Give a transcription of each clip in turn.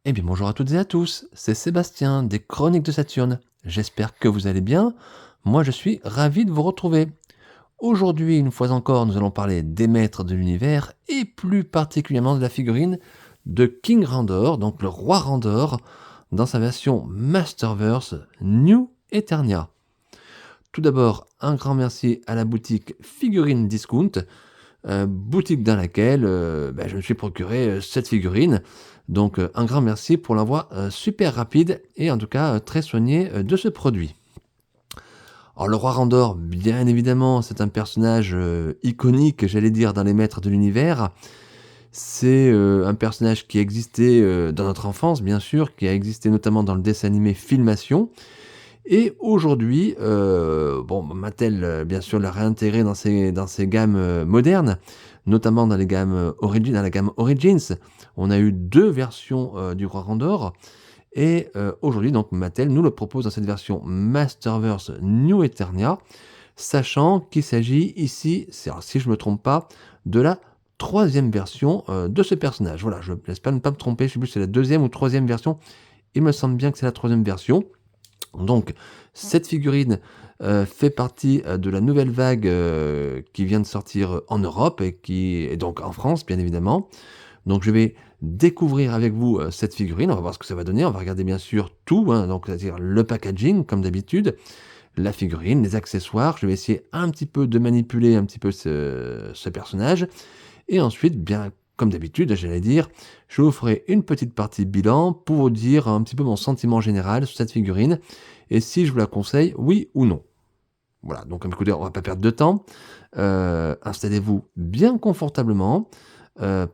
Eh bien bonjour à toutes et à tous, c'est Sébastien des Chroniques de Saturne. J'espère que vous allez bien. Moi je suis ravi de vous retrouver. Aujourd'hui, une fois encore, nous allons parler des maîtres de l'univers et plus particulièrement de la figurine de King Randor, donc le roi Randor, dans sa version Masterverse New Eternia. Tout d'abord, un grand merci à la boutique Figurine Discount, boutique dans laquelle je me suis procuré cette figurine. Donc un grand merci pour l'envoi super rapide et en tout cas très soigné de ce produit. Alors le roi Randor, bien évidemment, c'est un personnage iconique, j'allais dire, dans les maîtres de l'univers. C'est un personnage qui existait dans notre enfance, bien sûr, qui a existé notamment dans le dessin animé Filmation. Et aujourd'hui, Mattel, bien sûr, l'a réintégré dans ses gammes modernes, notamment dans dans la gamme Origins. On a eu deux versions du Roi Randor. Et aujourd'hui, donc, Mattel nous le propose dans cette version Masterverse New Eternia, sachant qu'il s'agit ici, alors, si je ne me trompe pas, de la troisième version de ce personnage. Voilà, je n'espère ne pas me tromper, je ne sais plus si c'est la deuxième ou troisième version. Il me semble bien que c'est la troisième version. Donc, cette figurine fait partie de la nouvelle vague qui vient de sortir en Europe et donc en France, bien évidemment. Donc, je vais découvrir avec vous cette figurine. On va voir ce que ça va donner. On va regarder bien sûr tout, hein, donc c'est-à-dire le packaging, comme d'habitude, la figurine, les accessoires. Je vais essayer un petit peu de manipuler un petit peu ce personnage. Et ensuite, bien comme d'habitude, j'allais dire, je vous ferai une petite partie bilan pour vous dire un petit peu mon sentiment général sur cette figurine et si je vous la conseille, oui ou non. Voilà, donc écoutez, on va pas perdre de temps. Installez-vous bien confortablement.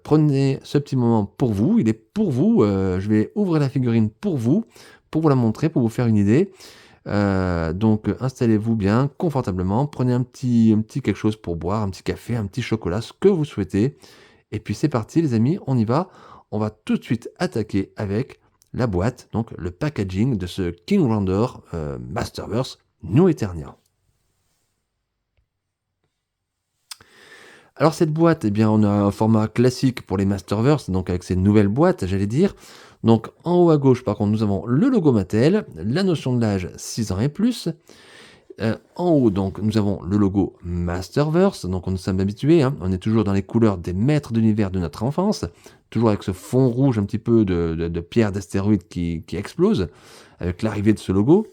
Prenez ce petit moment pour vous, il est pour vous. Je vais ouvrir la figurine pour vous la montrer, pour vous faire une idée. Donc installez-vous bien confortablement, prenez un petit quelque chose pour boire, un petit café, un petit chocolat, ce que vous souhaitez. Et puis c'est parti les amis, on y va. On va tout de suite attaquer avec la boîte, donc le packaging de ce King Randor Masterverse New Eternia. Alors cette boîte, eh bien on a un format classique pour les Masterverse, donc avec ces nouvelles boîtes, j'allais dire. Donc en haut à gauche par contre nous avons le logo Mattel, la notion de l'âge 6 ans et plus. En haut, donc, nous avons le logo Masterverse, donc on nous sommes habitués, hein, on est toujours dans les couleurs des maîtres d'univers de notre enfance, toujours avec ce fond rouge un petit peu de pierres d'astéroïdes qui explose, avec l'arrivée de ce logo.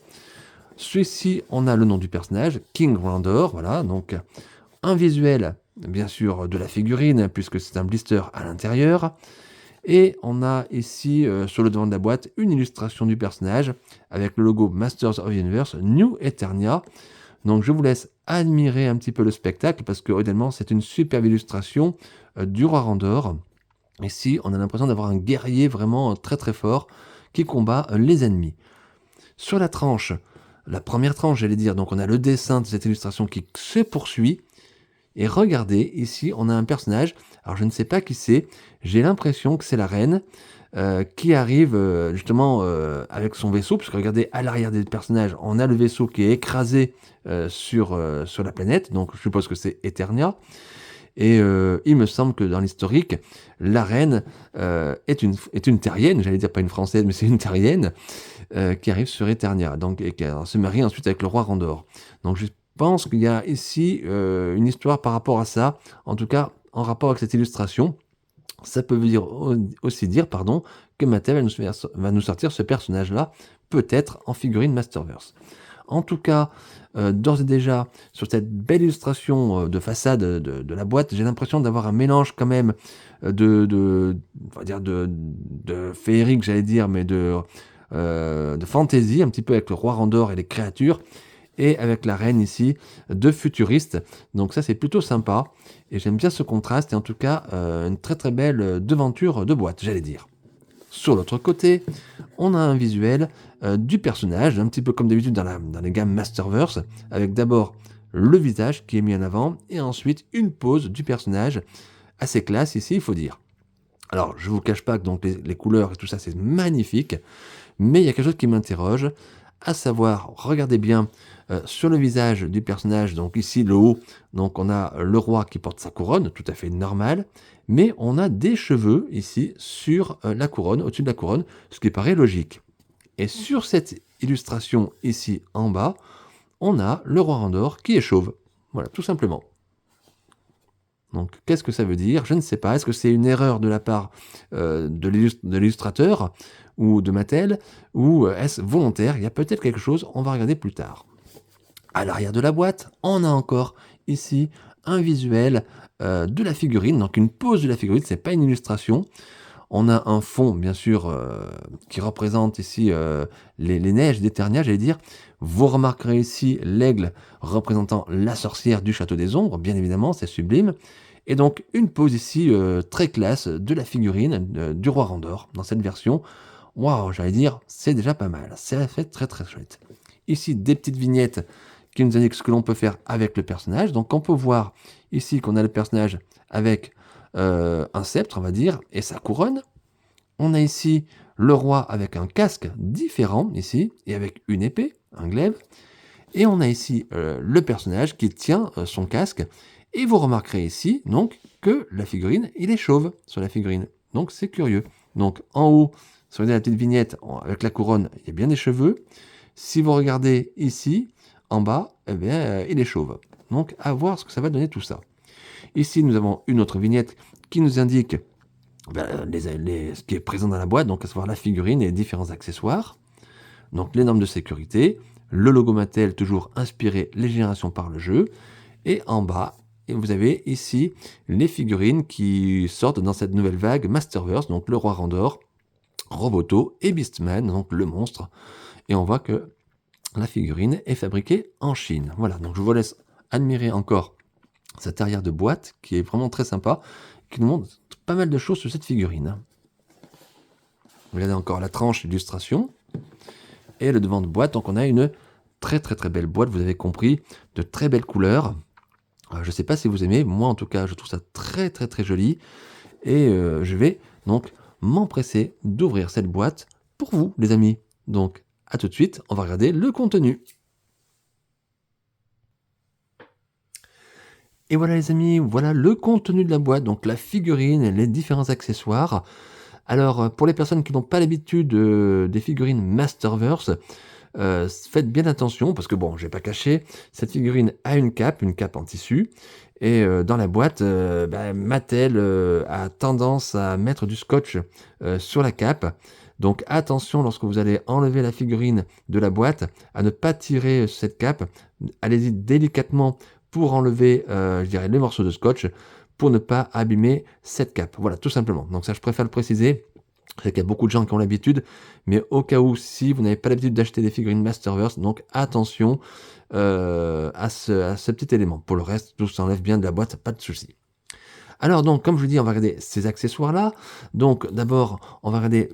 Celui-ci, on a le nom du personnage, King Randor, voilà, donc un visuel, bien sûr, de la figurine, puisque c'est un blister à l'intérieur, et on a ici, sur le devant de la boîte, une illustration du personnage avec le logo Masters of the Universe New Eternia. Donc je vous laisse admirer un petit peu le spectacle parce que honnêtement c'est une superbe illustration du roi Randor. Ici on a l'impression d'avoir un guerrier vraiment très très fort qui combat les ennemis. Sur la tranche, la première tranche j'allais dire, donc on a le dessin de cette illustration qui se poursuit. Et regardez, ici, on a un personnage, alors je ne sais pas qui c'est, j'ai l'impression que c'est la reine, qui arrive justement avec son vaisseau, puisque regardez, à l'arrière des personnages, on a le vaisseau qui est écrasé sur la planète, donc je suppose que c'est Eternia, et il me semble que dans l'historique, la reine est une terrienne, j'allais dire pas une française, mais c'est une terrienne, qui arrive sur Eternia, donc, et qui se marie ensuite avec le roi Randor. Donc je pense qu'il y a ici une histoire par rapport à ça, en tout cas en rapport avec cette illustration. Ça peut aussi dire que Mattel va nous sortir ce personnage-là, peut-être en figurine Masterverse. En tout cas, d'ores et déjà, sur cette belle illustration de façade de la boîte, j'ai l'impression d'avoir un mélange quand même on va dire de féerique, j'allais dire, mais de fantasy, un petit peu avec le roi Randor et les créatures, et avec la reine ici, de futuriste. Donc ça, c'est plutôt sympa, et j'aime bien ce contraste, et en tout cas, une très très belle devanture de boîte, j'allais dire. Sur l'autre côté, on a un visuel du personnage, un petit peu comme d'habitude dans les gammes Masterverse, avec d'abord le visage qui est mis en avant, et ensuite une pose du personnage, assez classe ici, il faut dire. Alors, je vous cache pas que donc les couleurs et tout ça, c'est magnifique, mais il y a quelque chose qui m'interroge. à savoir, regardez bien sur le visage du personnage, donc ici le haut, donc on a le roi qui porte sa couronne, tout à fait normal, mais on a des cheveux ici sur la couronne, au-dessus de la couronne, ce qui paraît logique. Et sur cette illustration ici en bas, on a le roi Randor qui est chauve. Voilà, tout simplement. Donc, qu'est-ce que ça veut dire? Je ne sais pas. Est-ce que c'est une erreur de la part de l'illustrateur ou de Mattel, ou est-ce volontaire? Il y a peut-être quelque chose, on va regarder plus tard. À l'arrière de la boîte, on a encore ici un visuel de la figurine, donc une pose de la figurine, c'est pas une illustration. On a un fond, bien sûr, qui représente ici les neiges d'Eternia, j'allais dire. Vous remarquerez ici l'aigle représentant la sorcière du Château des Ombres, bien évidemment, c'est sublime. Et donc, une pose ici très classe de la figurine du roi Randor, dans cette version. Waouh, j'allais dire, c'est déjà pas mal. C'est fait très très chouette. Ici, des petites vignettes qui nous indiquent ce que l'on peut faire avec le personnage. Donc, on peut voir ici qu'on a le personnage avec un sceptre, on va dire, et sa couronne. On a ici le roi avec un casque différent, ici, et avec une épée, un glaive. Et on a ici le personnage qui tient son casque. Et vous remarquerez ici, donc, que la figurine, il est chauve sur la figurine. Donc, c'est curieux. Donc, en haut, si vous regardez la petite vignette avec la couronne, il y a bien des cheveux. Si vous regardez ici, en bas, eh bien, il est chauve. Donc, à voir ce que ça va donner tout ça. Ici, nous avons une autre vignette qui nous indique ce qui est présent dans la boîte, donc à savoir la figurine et les différents accessoires. Donc, les normes de sécurité, le logo Mattel, toujours inspiré les générations par le jeu. Et en bas, vous avez ici les figurines qui sortent dans cette nouvelle vague Masterverse, donc le roi Randor, Roboto et Beastman, donc le monstre. Et on voit que la figurine est fabriquée en Chine. Voilà, donc je vous laisse admirer encore cette arrière de boîte qui est vraiment très sympa, qui nous montre pas mal de choses sur cette figurine. Regardez encore la tranche illustration et le devant de boîte. Donc on a une très très très belle boîte, vous avez compris, de très belles couleurs. Je ne sais pas si vous aimez, moi en tout cas je trouve ça très très très joli. Et je vais donc m'empresser d'ouvrir cette boîte pour vous les amis. Donc à tout de suite, on va regarder le contenu. Et voilà les amis, voilà le contenu de la boîte, donc la figurine et les différents accessoires. Alors pour les personnes qui n'ont pas l'habitude des figurines Masterverse, faites bien attention parce que bon, je vais pas cacher, cette figurine a une cape en tissu. Et dans la boîte, Mattel a tendance à mettre du scotch sur la cape. Donc attention lorsque vous allez enlever la figurine de la boîte à ne pas tirer cette cape. Allez-y délicatement pour enlever, je dirais, les morceaux de scotch pour ne pas abîmer cette cape. Voilà, tout simplement. Donc ça, je préfère le préciser. Je sais qu'il y a beaucoup de gens qui ont l'habitude, mais au cas où, si vous n'avez pas l'habitude d'acheter des figurines Masterverse, donc attention à ce petit élément. Pour le reste, tout s'enlève bien de la boîte, pas de souci. Alors donc, comme je vous dis, on va regarder ces accessoires-là. Donc d'abord, on va regarder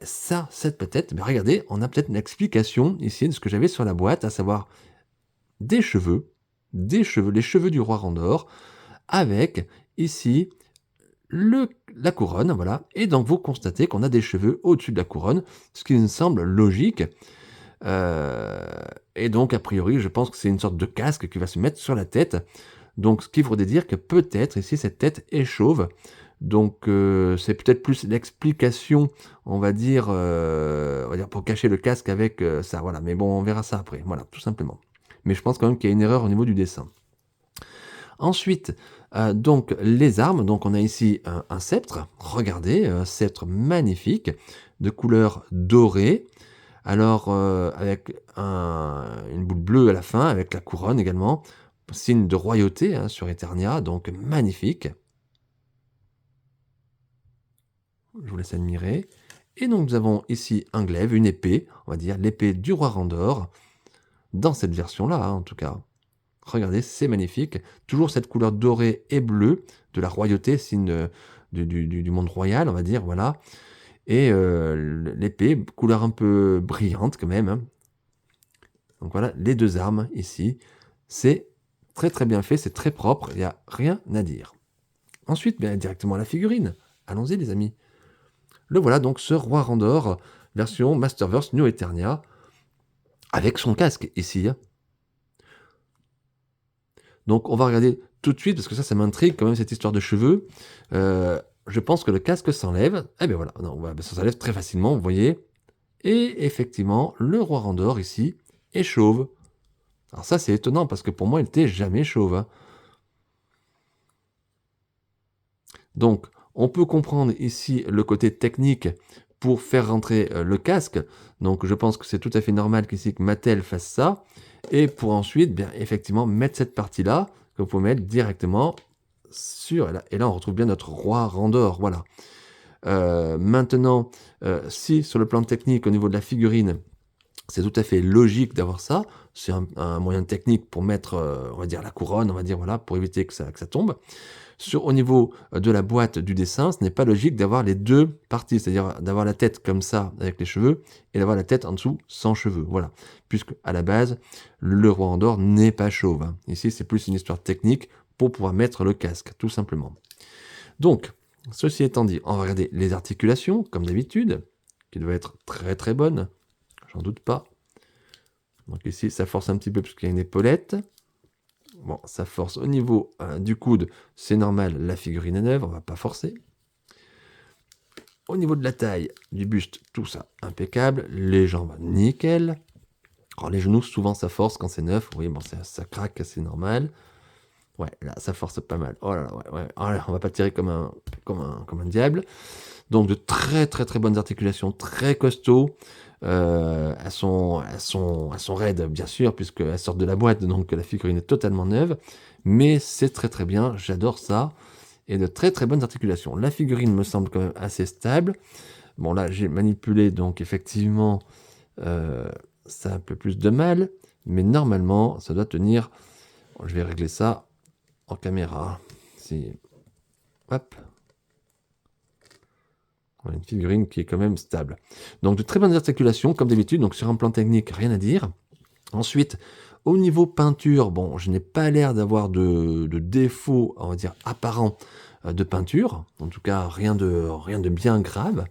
cette peut-être. Mais regardez, on a peut-être une explication ici de ce que j'avais sur la boîte, à savoir des cheveux, les cheveux du roi Randor, avec ici la couronne, voilà. Et donc vous constatez qu'on a des cheveux au-dessus de la couronne, ce qui me semble logique. Et donc a priori, je pense que c'est une sorte de casque qui va se mettre sur la tête. Donc ce qui voudrait dire que peut-être ici cette tête est chauve. Donc c'est peut-être plus l'explication, on va dire pour cacher le casque avec ça. Voilà, mais bon, on verra ça après. Voilà, tout simplement. Mais je pense quand même qu'il y a une erreur au niveau du dessin. Ensuite, donc les armes, donc on a ici un sceptre, regardez, un sceptre magnifique, de couleur dorée, alors avec une boule bleue à la fin, avec la couronne également, signe de royauté hein, sur Eternia, donc magnifique. Je vous laisse admirer. Et donc nous avons ici un glaive, une épée, on va dire l'épée du roi Randor, dans cette version-là hein, en tout cas. Regardez, c'est magnifique. Toujours cette couleur dorée et bleue de la royauté, signe du monde royal, on va dire, voilà. Et l'épée, couleur un peu brillante quand même. Hein. Donc voilà, les deux armes ici. C'est très très bien fait, c'est très propre, il n'y a rien à dire. Ensuite, bien directement la figurine. Allons-y les amis. Le voilà donc ce roi Randor, version Masterverse New Eternia. avec son casque ici, hein. Donc on va regarder tout de suite, parce que ça m'intrigue quand même cette histoire de cheveux. Je pense que le casque s'enlève. Eh bien voilà, non, voilà, ça s'enlève très facilement, vous voyez. Et effectivement, le roi Randor ici est chauve. Alors ça c'est étonnant, parce que pour moi il n'était jamais chauve, hein. Donc on peut comprendre ici le côté technique pour faire rentrer le casque. Donc je pense que c'est tout à fait normal qu'ici que Mattel fasse ça. Et pour ensuite, bien effectivement, mettre cette partie-là, que vous pouvez mettre directement sur... Et là on retrouve bien notre roi Randor, voilà. Maintenant, si sur le plan technique, au niveau de la figurine, c'est tout à fait logique d'avoir ça, c'est un moyen technique pour mettre, on va dire, la couronne, on va dire, voilà, pour éviter que ça tombe. Au niveau de la boîte du dessin, ce n'est pas logique d'avoir les deux parties, c'est-à-dire d'avoir la tête comme ça avec les cheveux et d'avoir la tête en dessous sans cheveux, voilà. Puisque à la base, le roi Andor n'est pas chauve, hein. Ici, c'est plus une histoire technique pour pouvoir mettre le casque, tout simplement. Donc, ceci étant dit, on va regarder les articulations, comme d'habitude, qui doivent être très très bonnes, j'en doute pas. Donc ici, ça force un petit peu parce qu'il y a une épaulette. Bon, ça force au niveau du coude, c'est normal, la figurine est neuve, on va pas forcer. Au niveau de la taille, du buste, tout ça impeccable. Les jambes, nickel. Alors les genoux, souvent ça force quand c'est neuf. Oui, bon, ça craque, c'est normal. Ouais, là, ça force pas mal. Oh là là, ouais. Oh là, on va pas tirer comme un diable. Donc de très très très bonnes articulations, très costauds. Elles sont raides, bien sûr, puisqu'elles sortent de la boîte, donc la figurine est totalement neuve. Mais c'est très très bien, j'adore ça. Et de très très bonnes articulations. La figurine me semble quand même assez stable. Bon là, j'ai manipulé, donc effectivement, ça a un peu plus de mal. Mais normalement, ça doit tenir. Je vais régler ça en caméra. Hop. On a une figurine qui est quand même stable. Donc de très bonnes articulations, comme d'habitude. Donc sur un plan technique, rien à dire. Ensuite, au niveau peinture, bon, je n'ai pas l'air d'avoir de défaut, on va dire, apparent de peinture. En tout cas, rien de bien grave.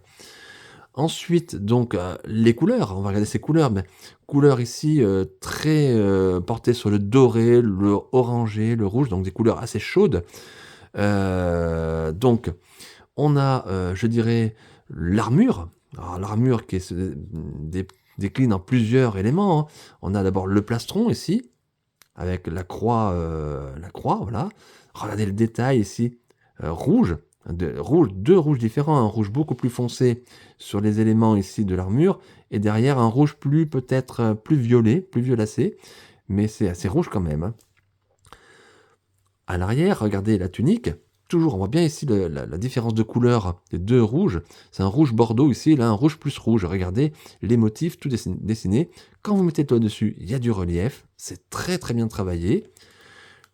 Ensuite, donc, les couleurs. On va regarder ces couleurs. Mais couleurs ici très portées sur le doré, le orangé, le rouge. Donc des couleurs assez chaudes. Donc, on a, je dirais, l'armure. Alors, l'armure qui décline en plusieurs éléments, hein. On a d'abord le plastron ici, avec la croix, voilà. Regardez le détail ici, rouge, deux rouges différents, un rouge beaucoup plus foncé sur les éléments ici de l'armure, et derrière un rouge peut-être plus violet, plus violacé, mais c'est assez rouge quand même, hein. À l'arrière, regardez la tunique. Toujours, on voit bien ici la différence de couleur des deux rouges. C'est un rouge bordeaux ici, là un rouge plus rouge. Regardez les motifs tout dessinés. Quand vous mettez le doigt dessus, il y a du relief. C'est très très bien travaillé.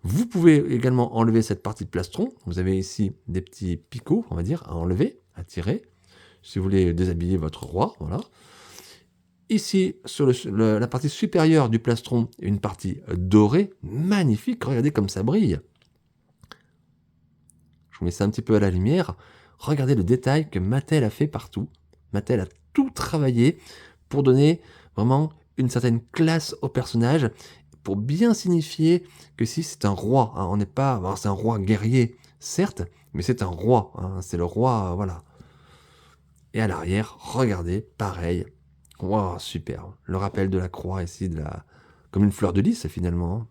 Vous pouvez également enlever cette partie de plastron. Vous avez ici des petits picots, on va dire, à enlever, à tirer. Si vous voulez déshabiller votre roi, voilà. Ici, sur la partie supérieure du plastron, une partie dorée, magnifique. Regardez comme ça brille. Je vous mets ça un petit peu à la lumière. Regardez le détail que Mattel a fait partout. Mattel a tout travaillé pour donner vraiment une certaine classe au personnage, pour bien signifier que si c'est un roi, hein, on n'est pas, alors c'est un roi guerrier, certes, mais c'est un roi, hein, c'est le roi, voilà. Et à l'arrière, regardez, pareil. Wow, super. Le rappel de la croix ici, comme une fleur de lys finalement, hein.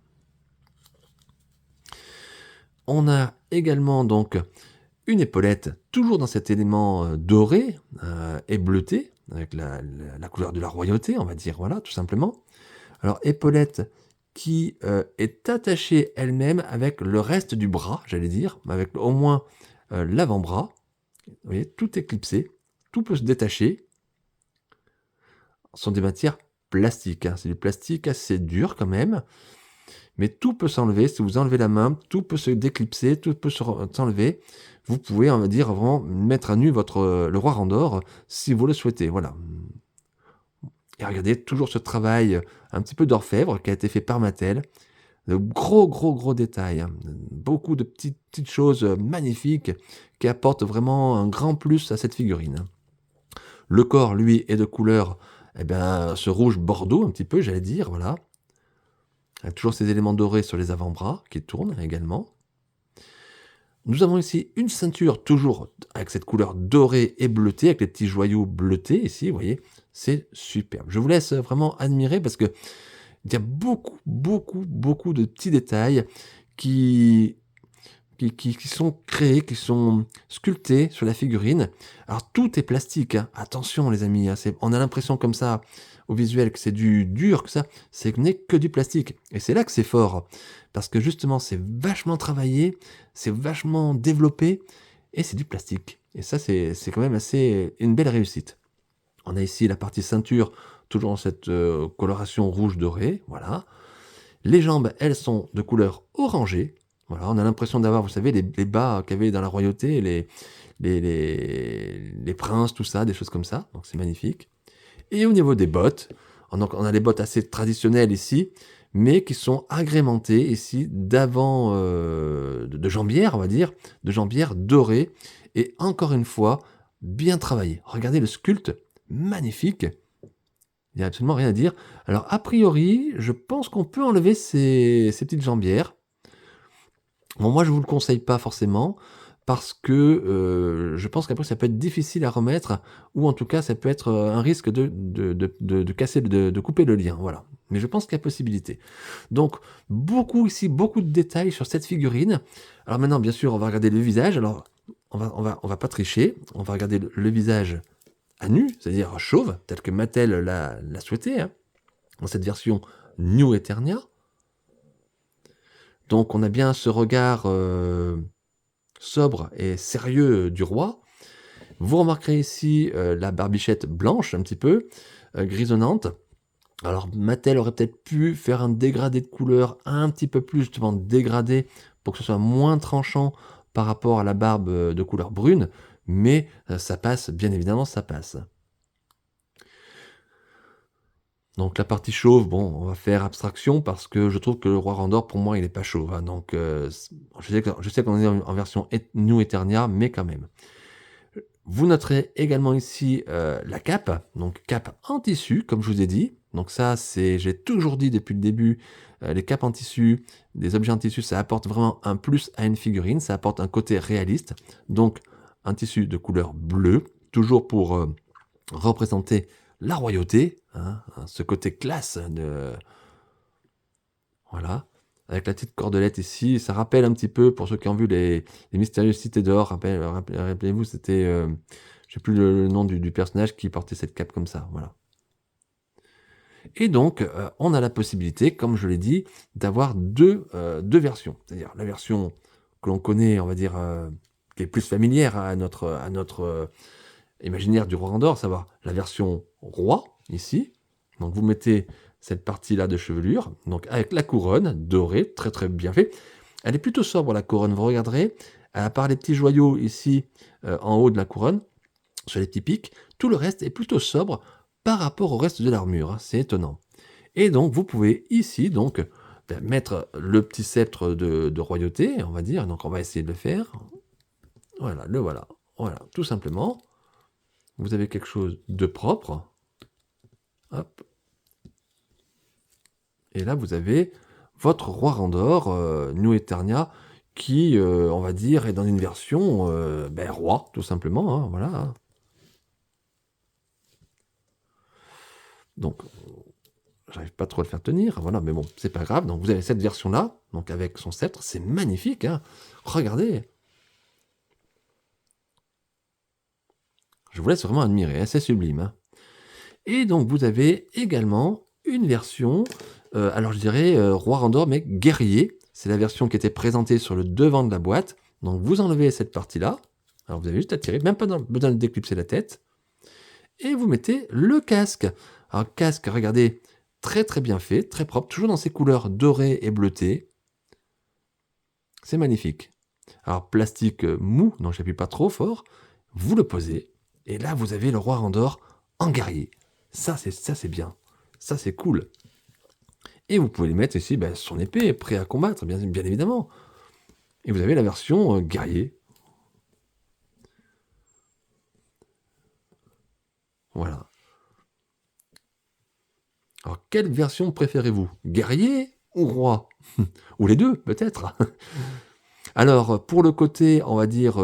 On a également donc une épaulette, toujours dans cet élément doré et bleuté, avec la couleur de la royauté, on va dire, voilà, tout simplement. Alors, épaulette qui est attachée elle-même avec le reste du bras, j'allais dire, avec au moins l'avant-bras. Vous voyez, tout est clipsé, tout peut se détacher. Ce sont des matières plastiques, hein. C'est du plastique assez dur quand même. Mais tout peut s'enlever. Si vous enlevez la main, tout peut se déclipser, tout peut s'enlever. Vous pouvez, on va dire, vraiment mettre à nu le roi Randor si vous le souhaitez. Voilà. Et regardez, toujours ce travail un petit peu d'orfèvre qui a été fait par Mattel. De gros détails, hein. Beaucoup de petites choses magnifiques qui apportent vraiment un grand plus à cette figurine. Le corps, lui, est de couleur eh bien, ce rouge bordeaux un petit peu, j'allais dire, voilà. Toujours ces éléments dorés sur les avant-bras qui tournent également. Nous avons ici une ceinture toujours avec cette couleur dorée et bleutée, avec les petits joyaux bleutés ici, vous voyez, c'est superbe. Je vous laisse vraiment admirer parce que il y a beaucoup, beaucoup, beaucoup de petits détails qui, qui sont créés, qui sont sculptés sur la figurine. Alors tout est plastique, hein. Attention les amis, hein, on a l'impression comme ça au visuel que c'est du dur, que ça, ce n'est que du plastique. Et c'est là que c'est fort, parce que justement c'est vachement travaillé, c'est vachement développé, et c'est du plastique. Et ça c'est quand même assez une belle réussite. On a ici la partie ceinture, toujours dans cette coloration rouge dorée, voilà. Les jambes, elles sont de couleur orangée. Voilà, on a l'impression d'avoir, vous savez, les bas qu'il y avait dans la royauté, les princes, tout ça, des choses comme ça. Donc c'est magnifique. Et au niveau des bottes, donc on a les bottes assez traditionnelles ici, mais qui sont agrémentées ici d'avant, de jambières, on va dire, de jambières dorées. Et encore une fois, bien travaillé. Regardez le sculpte, magnifique. Il n'y a absolument rien à dire. Alors, a priori, je pense qu'on peut enlever ces petites jambières. Bon, moi, je ne vous le conseille pas forcément, parce que je pense qu'après, ça peut être difficile à remettre, ou en tout cas, ça peut être un risque de casser, de couper le lien. Voilà. Mais je pense qu'il y a possibilité. Donc, beaucoup ici, beaucoup de détails sur cette figurine. Alors maintenant, bien sûr, on va regarder le visage. Alors, on va pas tricher. On va regarder le visage à nu, c'est-à-dire chauve, tel que Mattel l'a souhaité, hein, dans cette version New Eternia. Donc on a bien ce regard sobre et sérieux du roi. Vous remarquerez ici la barbichette blanche, un petit peu, grisonnante. Alors Mattel aurait peut-être pu faire un dégradé de couleur un petit peu plus justement dégradé pour que ce soit moins tranchant par rapport à la barbe de couleur brune, mais ça passe, bien évidemment, ça passe. Donc la partie chauve, bon, on va faire abstraction parce que je trouve que le roi Randor, pour moi, il n'est pas chauve, hein. Donc je sais qu'on est en version New Eternia, mais quand même. Vous noterez également ici la cape, donc cape en tissu, comme je vous ai dit. Donc ça, j'ai toujours dit depuis le début, les capes en tissu, des objets en tissu, ça apporte vraiment un plus à une figurine, ça apporte un côté réaliste. Donc un tissu de couleur bleue, toujours pour représenter la royauté, hein, ce côté classe de... Voilà. Avec la petite cordelette ici, ça rappelle un petit peu, pour ceux qui ont vu les Mystérieuses Cités d'Or, rappelez-vous, c'était... je sais plus le nom du personnage qui portait cette cape comme ça, voilà. Et donc, on a la possibilité, comme je l'ai dit, d'avoir deux versions. C'est-à-dire la version que l'on connaît, on va dire, qui est plus familière à notre imaginaire du roi Randor, savoir la version roi, ici. Donc vous mettez cette partie-là de chevelure, donc avec la couronne dorée, très très bien fait. Elle est plutôt sobre la couronne, vous regarderez, à part les petits joyaux ici en haut de la couronne, sur les petits pics, tout le reste est plutôt sobre par rapport au reste de l'armure, hein, c'est étonnant. Et donc vous pouvez ici donc mettre le petit sceptre de royauté, on va dire, donc on va essayer de le faire. Voilà, le voilà, voilà, tout simplement. Vous avez quelque chose de propre. Hop. Et là, vous avez votre roi Randor, New Eternia, qui, on va dire, est dans une version roi, tout simplement. Hein, voilà. Hein. Donc, j'arrive pas trop à le faire tenir. Voilà, mais bon, c'est pas grave. Donc, vous avez cette version-là, donc avec son sceptre. C'est magnifique. Hein. Regardez. Je vous laisse vraiment admirer. Hein, c'est sublime. Hein. Et donc, vous avez également une version, alors je dirais roi Randor, mais guerrier. C'est la version qui était présentée sur le devant de la boîte. Donc vous enlevez cette partie-là. Alors vous avez juste à tirer, même pas besoin de déclipser la tête. Et vous mettez le casque. Alors casque, regardez, très très bien fait, très propre, toujours dans ses couleurs dorées et bleutées. C'est magnifique. Alors plastique mou, donc j'appuie pas trop fort. Vous le posez. Et là vous avez le roi Randor en guerrier. Ça c'est bien. Ça c'est cool. Et vous pouvez les mettre ici, son épée, prêt à combattre, bien évidemment. Et vous avez la version guerrier. Voilà. quelle version préférez-vous? Guerrier ou roi? Ou les deux, peut-être? Alors, pour le côté, on va dire,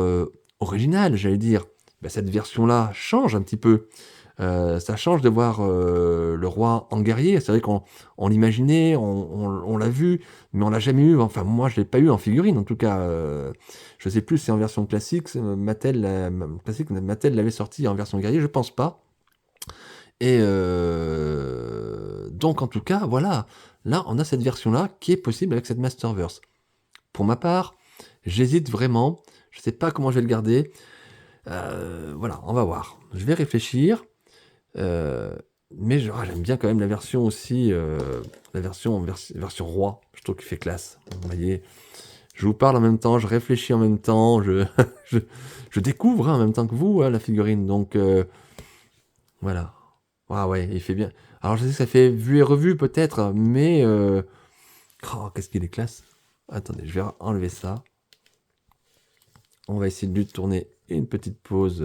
original, j'allais dire, bah, cette version-là change un petit peu. Ça change de voir, le roi en guerrier. C'est vrai qu'on l'imaginait, on l'a vu, mais on l'a jamais eu. Enfin, moi, je l'ai pas eu en figurine, en tout cas. Je sais plus si en version classique, Mattel l'avait sorti en version guerrier, je pense pas. Et donc, en tout cas, voilà. Là, on a cette version-là qui est possible avec cette Masterverse. Pour ma part, j'hésite vraiment. Je sais pas comment je vais le garder. Voilà, on va voir. Je vais réfléchir. Mais j'aime bien quand même la version aussi, la version roi. Je trouve qu'il fait classe. Vous voyez, je vous parle en même temps, je réfléchis en même temps, je, je découvre hein, en même temps que vous hein, la figurine. Donc voilà. Ah ouais, il fait bien. Alors je sais que ça fait vu et revu peut-être, mais oh, qu'est-ce qu'il est classe. Attendez, je vais enlever ça. On va essayer de lui tourner une petite pause.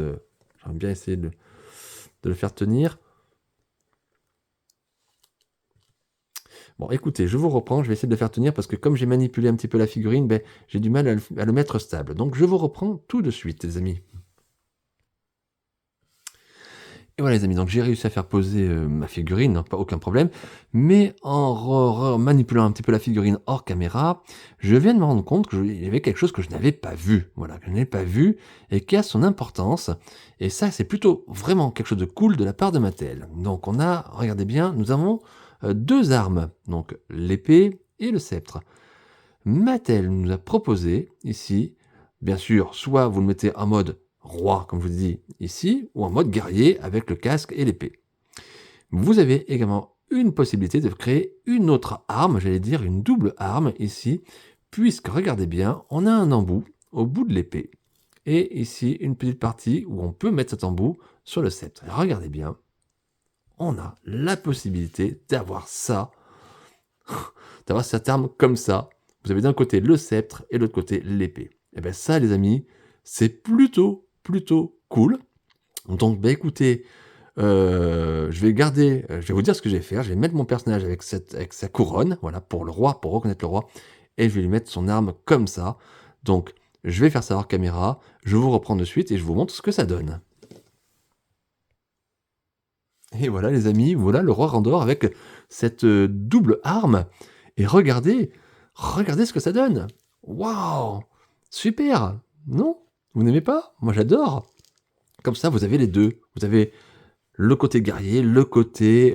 J'aimerais bien essayer de le faire tenir. Bon, écoutez, je vous reprends, je vais essayer de le faire tenir parce que comme j'ai manipulé un petit peu la figurine, ben, j'ai du mal à le mettre stable. Donc je vous reprends tout de suite, les amis. Et voilà, les amis, donc j'ai réussi à faire poser ma figurine, hein, pas aucun problème. Mais en manipulant un petit peu la figurine hors caméra, je viens de me rendre compte qu'il y avait quelque chose que je n'avais pas vu. Voilà, que je n'avais pas vu et qui a son importance. Et ça, c'est plutôt vraiment quelque chose de cool de la part de Mattel. Donc on a, regardez bien, nous avons deux armes, donc l'épée et le sceptre. Mattel nous a proposé ici, bien sûr, soit vous le mettez en mode roi, comme je vous dis ici, ou en mode guerrier avec le casque et l'épée. Vous avez également une possibilité de créer une autre arme, j'allais dire une double arme ici, puisque regardez bien, on a un embout au bout de l'épée, et ici une petite partie où on peut mettre cet embout sur le sceptre. Et regardez bien, on a la possibilité d'avoir ça, d'avoir cette arme comme ça. Vous avez d'un côté le sceptre et de l'autre côté l'épée. Et bien ça, les amis, c'est plutôt cool. Donc, bah écoutez, je vais garder, je vais vous dire ce que je vais faire. Je vais mettre mon personnage avec sa couronne, voilà, pour le roi, pour reconnaître le roi, et je vais lui mettre son arme comme ça. Donc, je vais faire ça hors caméra. Je vous reprends de suite et je vous montre ce que ça donne. Et voilà, les amis, voilà le roi Randor avec cette double arme. Et regardez ce que ça donne. Waouh, super, non? Vous n'aimez pas? Moi, j'adore. Comme ça, vous avez les deux. Vous avez le côté guerrier, le côté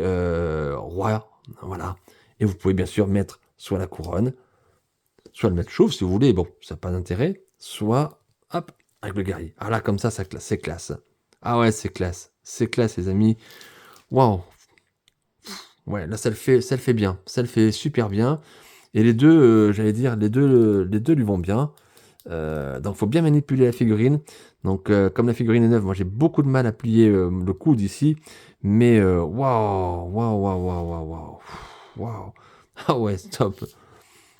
roi, voilà. Et vous pouvez bien sûr mettre soit la couronne, soit le mettre chauve si vous voulez, bon, ça n'a pas d'intérêt, soit, hop, avec le guerrier. Ah là, comme ça, c'est classe. Ah ouais, c'est classe, les amis. Waouh. Ouais, là, ça le fait bien, ça le fait super bien. Et les deux, j'allais dire, les deux lui vont bien. Donc, faut bien manipuler la figurine. Donc, comme la figurine est neuve, moi j'ai beaucoup de mal à plier le coude ici. Mais waouh, waouh, waouh, waouh, waouh, waouh, waouh. Ah ouais, stop.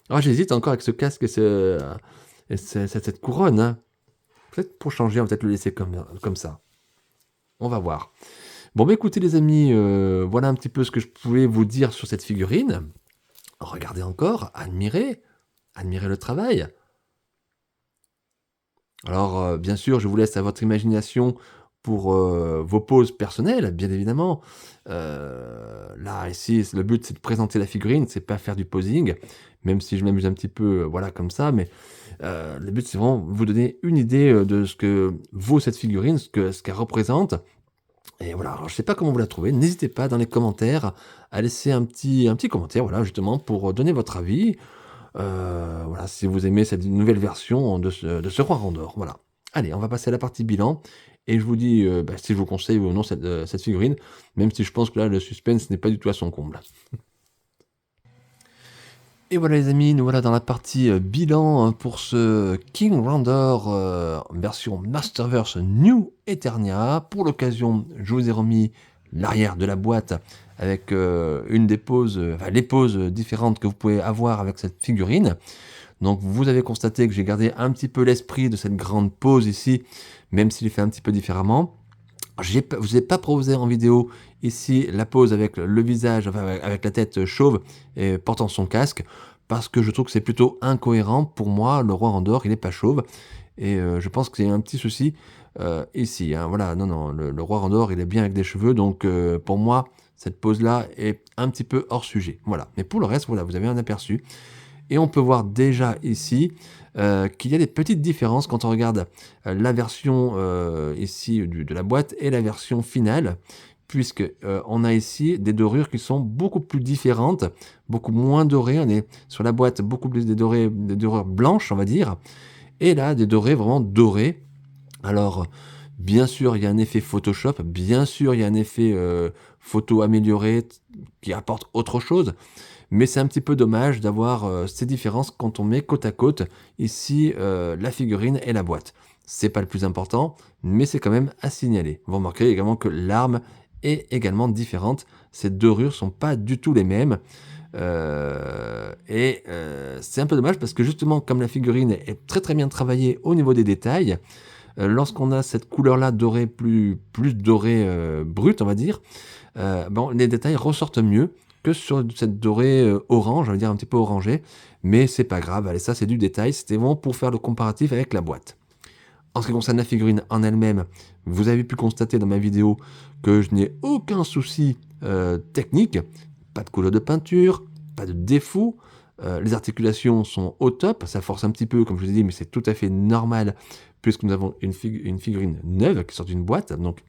Ah, j'hésite encore avec ce casque et cette couronne. Hein. Peut-être pour changer, on va peut-être le laisser comme ça. On va voir. Bon, bah écoutez les amis, voilà un petit peu ce que je pouvais vous dire sur cette figurine. Regardez encore, admirez le travail. Alors, bien sûr, je vous laisse à votre imagination pour vos poses personnelles, bien évidemment. Là, ici, le but, c'est de présenter la figurine, c'est pas faire du posing, même si je m'amuse un petit peu, voilà, comme ça, mais le but, c'est vraiment vous donner une idée de ce que vaut cette figurine, ce qu'elle représente. Et voilà, alors je sais pas comment vous la trouvez, n'hésitez pas dans les commentaires à laisser un petit commentaire, voilà, justement, pour donner votre avis. Voilà, si vous aimez cette nouvelle version de ce roi Randor, voilà. Allez, on va passer à la partie bilan, et je vous dis si je vous conseille ou non cette figurine, même si je pense que là, le suspense n'est pas du tout à son comble. Et voilà les amis, nous voilà dans la partie bilan hein, pour ce King Randor version Masterverse New Eternia. Pour l'occasion, je vous ai remis l'arrière de la boîte avec une des poses, les poses différentes que vous pouvez avoir avec cette figurine. Donc vous avez constaté que j'ai gardé un petit peu l'esprit de cette grande pose ici, même s'il est fait un petit peu différemment. Je vous ai pas proposé en vidéo ici la pose avec le visage, enfin avec la tête chauve et portant son casque, parce que je trouve que c'est plutôt incohérent. Pour moi, le roi Randor, il est pas chauve et je pense qu'il y a un petit souci ici, hein. Voilà, non, non, le roi Randor, il est bien avec des cheveux, donc pour moi, cette pose-là est un petit peu hors sujet. Voilà, mais pour le reste, voilà, vous avez un aperçu. Et on peut voir déjà ici qu'il y a des petites différences quand on regarde la version ici de la boîte et la version finale, puisque on a ici des dorures qui sont beaucoup plus différentes, beaucoup moins dorées. On est sur la boîte beaucoup plus des dorures blanches, on va dire, et là des dorés vraiment dorés. Alors, bien sûr, il y a un effet Photoshop, bien sûr, il y a un effet photo amélioré qui apporte autre chose, mais c'est un petit peu dommage d'avoir ces différences quand on met côte à côte ici la figurine et la boîte. C'est pas le plus important, mais c'est quand même à signaler. Vous remarquerez également que l'arme est également différente. Ces dorures sont pas du tout les mêmes. C'est un peu dommage parce que justement, comme la figurine est très très bien travaillée au niveau des détails, lorsqu'on a cette couleur-là dorée, plus dorée brute, on va dire, bon, les détails ressortent mieux que sur cette dorée orange, on va dire un petit peu orangée, mais c'est pas grave, allez, ça c'est du détail, c'était vraiment pour faire le comparatif avec la boîte. En ce qui concerne la figurine en elle-même, vous avez pu constater dans ma vidéo que je n'ai aucun souci technique, pas de couleur de peinture, pas de défaut, les articulations sont au top, ça force un petit peu comme je vous ai dit, mais c'est tout à fait normal puisque nous avons une figurine neuve qui sort d'une boîte, donc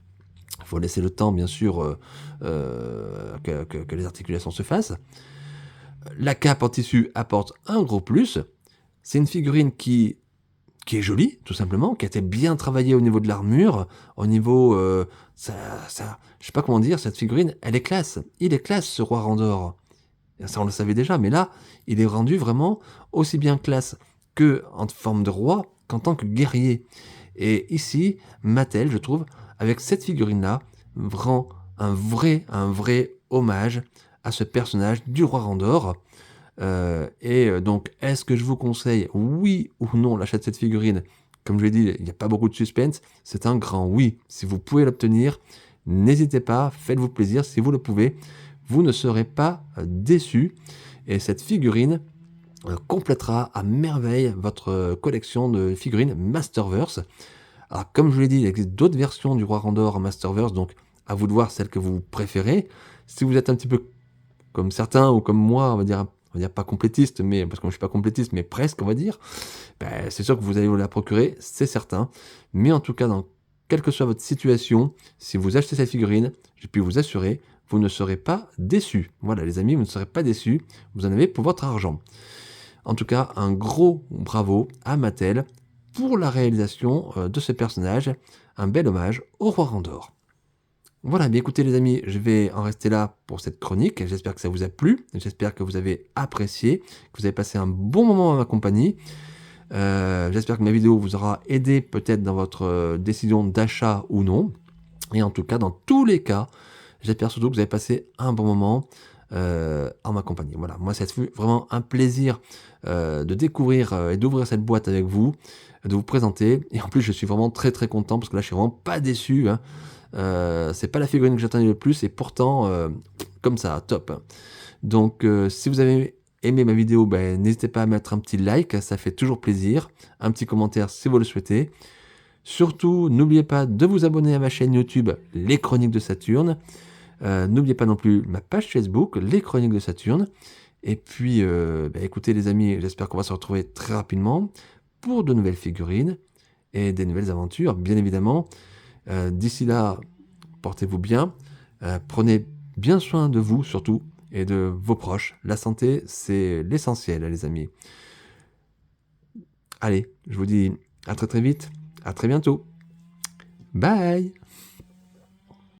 il faut laisser le temps bien sûr que les articulations se fassent. La cape en tissu apporte un gros plus, c'est une figurine qui est jolie, tout simplement, qui a été bien travaillée au niveau de l'armure, au niveau... je sais pas comment dire, cette figurine, elle est classe. Il est classe, ce roi Randor. Ça, on le savait déjà, mais là, il est rendu vraiment aussi bien classe que en forme de roi qu'en tant que guerrier. Et ici, Mattel, je trouve, avec cette figurine-là, rend un vrai hommage à ce personnage du roi Randor. Donc, est-ce que je vous conseille, oui ou non, l'achat de cette figurine? Comme je l'ai dit, il n'y a pas beaucoup de suspense. C'est un grand oui. Si vous pouvez l'obtenir, n'hésitez pas, faites-vous plaisir si vous le pouvez. Vous ne serez pas déçus. Et cette figurine complétera à merveille votre collection de figurines Masterverse. Alors, comme je vous l'ai dit, il existe d'autres versions du Roi Randor en Masterverse, donc à vous de voir celle que vous préférez. Si vous êtes un petit peu comme certains ou comme moi, on va dire pas complétiste, mais parce que moi je suis pas complétiste, mais presque, on va dire, ben, c'est sûr que vous allez vous la procurer, c'est certain. Mais en tout cas, quelle que soit votre situation, si vous achetez cette figurine, je peux vous assurer, vous ne serez pas déçus. Voilà, les amis, vous ne serez pas déçus. Vous en avez pour votre argent. En tout cas, un gros bravo à Mattel pour la réalisation de ce personnage. Un bel hommage au roi Randor. Voilà, bien écoutez les amis, je vais en rester là pour cette chronique. J'espère que ça vous a plu, j'espère que vous avez apprécié, que vous avez passé un bon moment à ma compagnie. J'espère que ma vidéo vous aura aidé peut-être dans votre décision d'achat ou non. Et en tout cas, dans tous les cas, j'espère surtout que vous avez passé un bon moment en ma compagnie. Voilà, moi ça fut vraiment un plaisir de découvrir et d'ouvrir cette boîte avec vous, de vous présenter. Et en plus, je suis vraiment très très content parce que là, je suis vraiment pas déçu, hein. C'est pas la figurine que j'attendais le plus et pourtant comme ça, top. Donc si vous avez aimé ma vidéo, ben, n'hésitez pas à mettre un petit like, ça fait toujours plaisir, un petit commentaire si vous le souhaitez. Surtout, n'oubliez pas de vous abonner à ma chaîne YouTube Les Chroniques de Saturne. N'oubliez pas non plus ma page Facebook Les Chroniques de Saturne. Et puis ben, écoutez les amis, j'espère qu'on va se retrouver très rapidement pour de nouvelles figurines et des nouvelles aventures, bien évidemment. D'ici là, portez-vous bien, prenez bien soin de vous surtout et de vos proches. La santé, c'est l'essentiel, les amis. Allez, je vous dis à très très vite, à très bientôt. Bye!